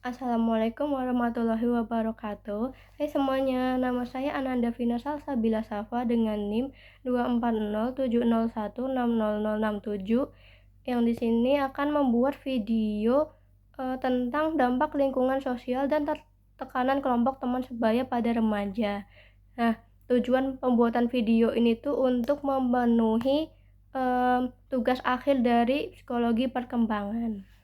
Assalamualaikum warahmatullahi wabarakatuh. Hai semuanya, nama saya Ananda Vina Salsabila Safa dengan NIM 24070160067 yang di sini akan membuat video tentang dampak lingkungan sosial dan tekanan kelompok teman sebaya pada remaja. Nah, tujuan pembuatan video ini tuh untuk memenuhi tugas akhir dari psikologi perkembangan.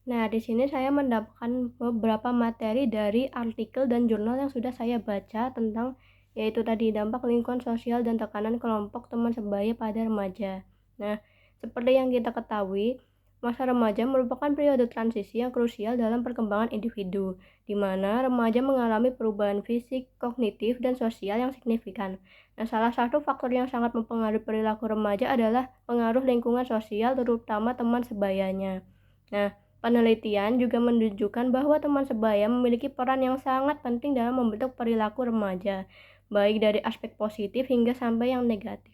Nah, di sini saya mendapatkan beberapa materi dari artikel dan jurnal yang sudah saya baca tentang yaitu tadi dampak lingkungan sosial dan tekanan kelompok teman sebaya pada remaja. Nah, seperti yang kita ketahui, masa remaja merupakan periode transisi yang krusial dalam perkembangan individu, di mana remaja mengalami perubahan fisik, kognitif, dan sosial yang signifikan. Nah, salah satu faktor yang sangat mempengaruhi perilaku remaja adalah pengaruh lingkungan sosial, terutama teman sebayanya. Nah, penelitian juga menunjukkan bahwa teman sebaya memiliki peran yang sangat penting dalam membentuk perilaku remaja, baik dari aspek positif hingga sampai yang negatif.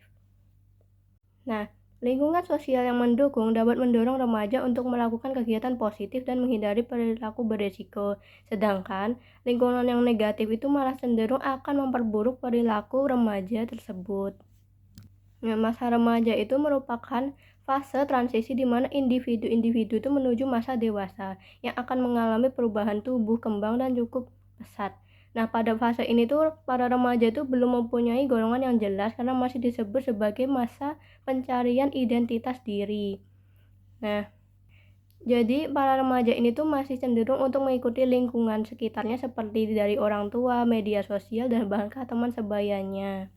Nah, lingkungan sosial yang mendukung dapat mendorong remaja untuk melakukan kegiatan positif dan menghindari perilaku beresiko. Sedangkan lingkungan yang negatif itu malah cenderung akan memperburuk perilaku remaja tersebut. Nah, masa remaja itu merupakan fase transisi di mana individu-individu itu menuju masa dewasa yang akan mengalami perubahan tubuh, kembang, dan cukup pesat. Nah, pada fase ini tuh para remaja itu belum mempunyai golongan yang jelas karena masih disebut sebagai masa pencarian identitas diri. Nah, jadi para remaja ini tuh masih cenderung untuk mengikuti lingkungan sekitarnya seperti dari orang tua, media sosial, dan bahkan teman sebayanya.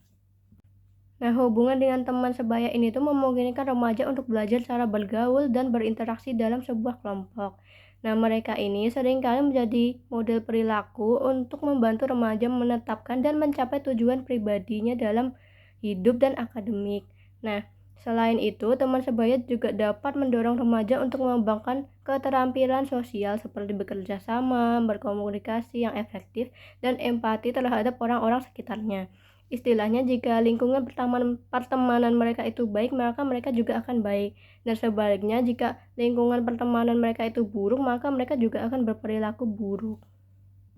Nah, hubungan dengan teman sebaya ini tuh memungkinkan remaja untuk belajar cara bergaul dan berinteraksi dalam sebuah kelompok. Nah, mereka ini seringkali menjadi model perilaku untuk membantu remaja menetapkan dan mencapai tujuan pribadinya dalam hidup dan akademik. Nah, selain itu, teman sebaya juga dapat mendorong remaja untuk mengembangkan keterampilan sosial seperti bekerja sama, berkomunikasi yang efektif, dan empati terhadap orang-orang sekitarnya. Istilahnya jika lingkungan pertemanan mereka itu baik, maka mereka juga akan baik. Dan sebaliknya jika lingkungan pertemanan mereka itu buruk, maka mereka juga akan berperilaku buruk.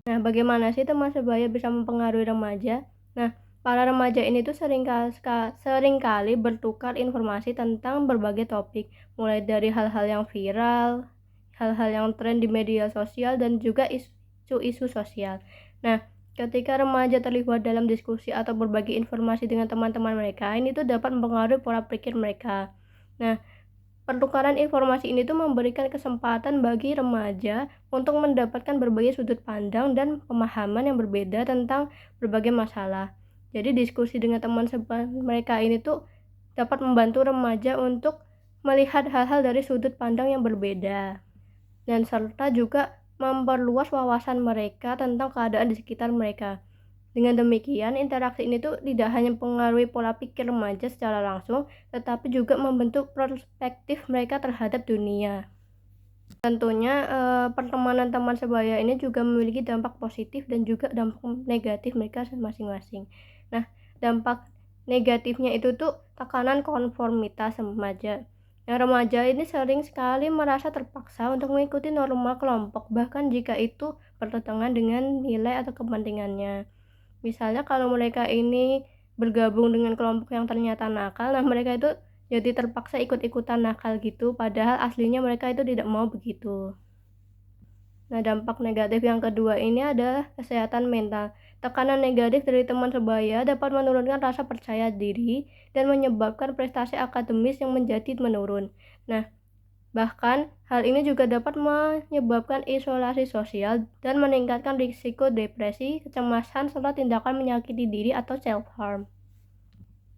Nah, bagaimana sih teman sebaya bisa mempengaruhi remaja? Nah, para remaja ini tuh seringkali bertukar informasi tentang berbagai topik, mulai dari hal-hal yang viral, hal-hal yang tren di media sosial, dan juga isu-isu sosial. Nah, ketika remaja terlibat dalam diskusi atau berbagi informasi dengan teman-teman mereka, ini tuh dapat mempengaruhi pola pikir mereka. Nah, pertukaran informasi ini tuh memberikan kesempatan bagi remaja untuk mendapatkan berbagai sudut pandang dan pemahaman yang berbeda tentang berbagai masalah. Jadi diskusi dengan teman mereka ini tuh dapat membantu remaja untuk melihat hal-hal dari sudut pandang yang berbeda. Dan serta juga memperluas wawasan mereka tentang keadaan di sekitar mereka. Dengan demikian, interaksi ini tuh tidak hanya mempengaruhi pola pikir remaja secara langsung, tetapi juga membentuk perspektif mereka terhadap dunia. Tentunya pertemanan teman sebaya ini juga memiliki dampak positif dan juga dampak negatif mereka masing-masing. Nah, dampak negatifnya itu tuh tekanan konformitas remaja. Nah, remaja ini sering sekali merasa terpaksa untuk mengikuti norma kelompok, bahkan jika itu bertentangan dengan nilai atau kepentingannya. Misalnya kalau mereka ini bergabung dengan kelompok yang ternyata nakal, nah mereka itu jadi terpaksa ikut-ikutan nakal gitu, padahal aslinya mereka itu tidak mau begitu. Nah, dampak negatif yang kedua ini adalah kesehatan mental. Tekanan negatif dari teman sebaya dapat menurunkan rasa percaya diri dan menyebabkan prestasi akademis yang menjadi menurun. Nah, bahkan hal ini juga dapat menyebabkan isolasi sosial dan meningkatkan risiko depresi, kecemasan, serta tindakan menyakiti diri atau self-harm.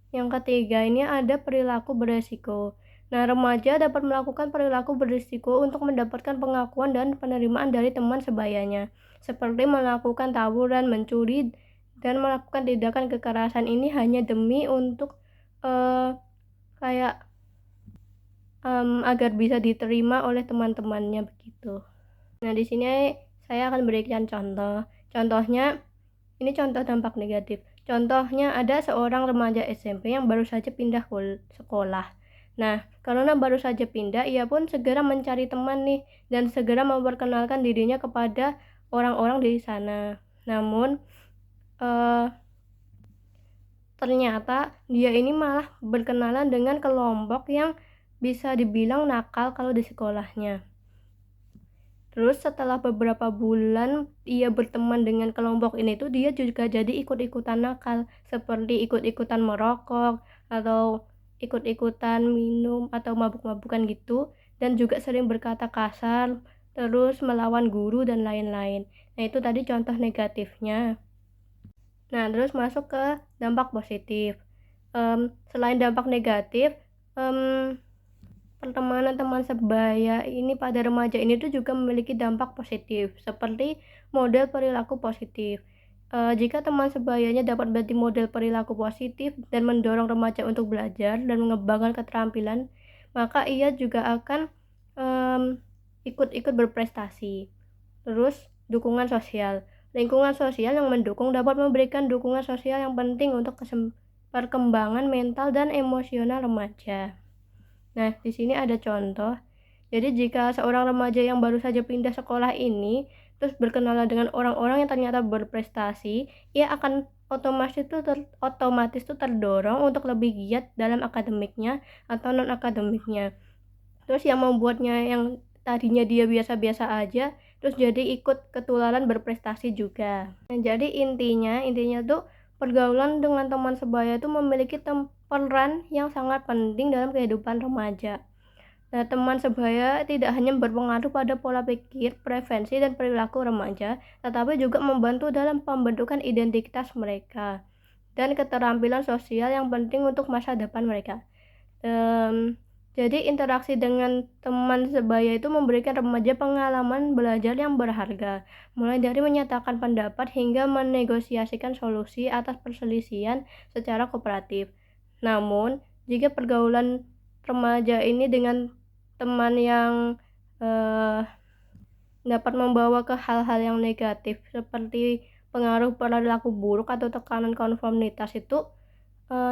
Yang ketiga ini ada perilaku beresiko. Nah, remaja dapat melakukan perilaku berisiko untuk mendapatkan pengakuan dan penerimaan dari teman sebayanya, seperti melakukan tawuran, mencuri, dan melakukan tindakan kekerasan ini hanya demi untuk agar bisa diterima oleh teman-temannya begitu. Nah, di sini saya akan berikan contoh. Contohnya, ini contoh dampak negatif. Contohnya ada seorang remaja SMP yang baru saja pindah sekolah. Nah, karena baru saja pindah, ia pun segera mencari teman nih dan segera memperkenalkan dirinya kepada orang-orang di sana. Namun, eh, ternyata dia ini malah berkenalan dengan kelompok yang bisa dibilang nakal kalau di sekolahnya. Terus setelah beberapa bulan ia berteman dengan kelompok ini tuh dia juga jadi ikut-ikutan nakal, seperti ikut-ikutan merokok atau ikut-ikutan minum atau mabuk-mabukan gitu, dan juga sering berkata kasar, terus melawan guru dan lain-lain. Nah, itu tadi contoh negatifnya. Nah, terus masuk ke dampak positif. Selain dampak negatif, pertemanan teman sebaya ini pada remaja ini tuh juga memiliki dampak positif, seperti model perilaku positif. Jika teman sebayanya dapat berarti model perilaku positif dan mendorong remaja untuk belajar dan mengembangkan keterampilan, maka ia juga akan ikut-ikut berprestasi. Terus, dukungan sosial. Lingkungan sosial yang mendukung dapat memberikan dukungan sosial yang penting untuk perkembangan mental dan emosional remaja. Nah, di sini ada contoh. Jadi jika seorang remaja yang baru saja pindah sekolah ini terus berkenalan dengan orang-orang yang ternyata berprestasi, ia akan otomatis tuh terdorong untuk lebih giat dalam akademiknya atau non akademiknya. Terus yang membuatnya yang tadinya dia biasa-biasa aja, terus jadi ikut ketularan berprestasi juga. Nah, jadi intinya tuh pergaulan dengan teman sebaya itu memiliki peran yang sangat penting dalam kehidupan remaja. Nah, teman sebaya tidak hanya berpengaruh pada pola pikir, preferensi, dan perilaku remaja, tetapi juga membantu dalam pembentukan identitas mereka dan keterampilan sosial yang penting untuk masa depan mereka. Jadi interaksi dengan teman sebaya itu memberikan remaja pengalaman belajar yang berharga, mulai dari menyatakan pendapat hingga menegosiasikan solusi atas perselisihan secara kooperatif. Namun, jika pergaulan remaja ini dengan teman yang dapat membawa ke hal-hal yang negatif seperti pengaruh perilaku buruk atau tekanan konformitas itu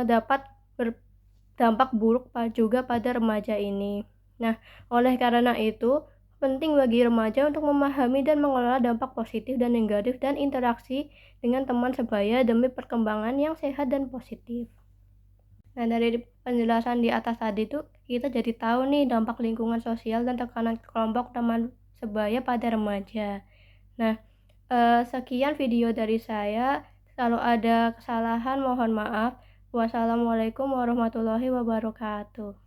dapat berdampak buruk juga pada remaja ini. Nah, oleh karena itu, penting bagi remaja untuk memahami dan mengelola dampak positif dan negatif dan interaksi dengan teman sebaya demi perkembangan yang sehat dan positif. Nah, dari penjelasan di atas tadi tuh kita jadi tahu nih dampak lingkungan sosial dan tekanan kelompok teman sebaya pada remaja. Nah, sekian video dari saya. Kalau ada kesalahan mohon maaf. Wassalamualaikum warahmatullahi wabarakatuh.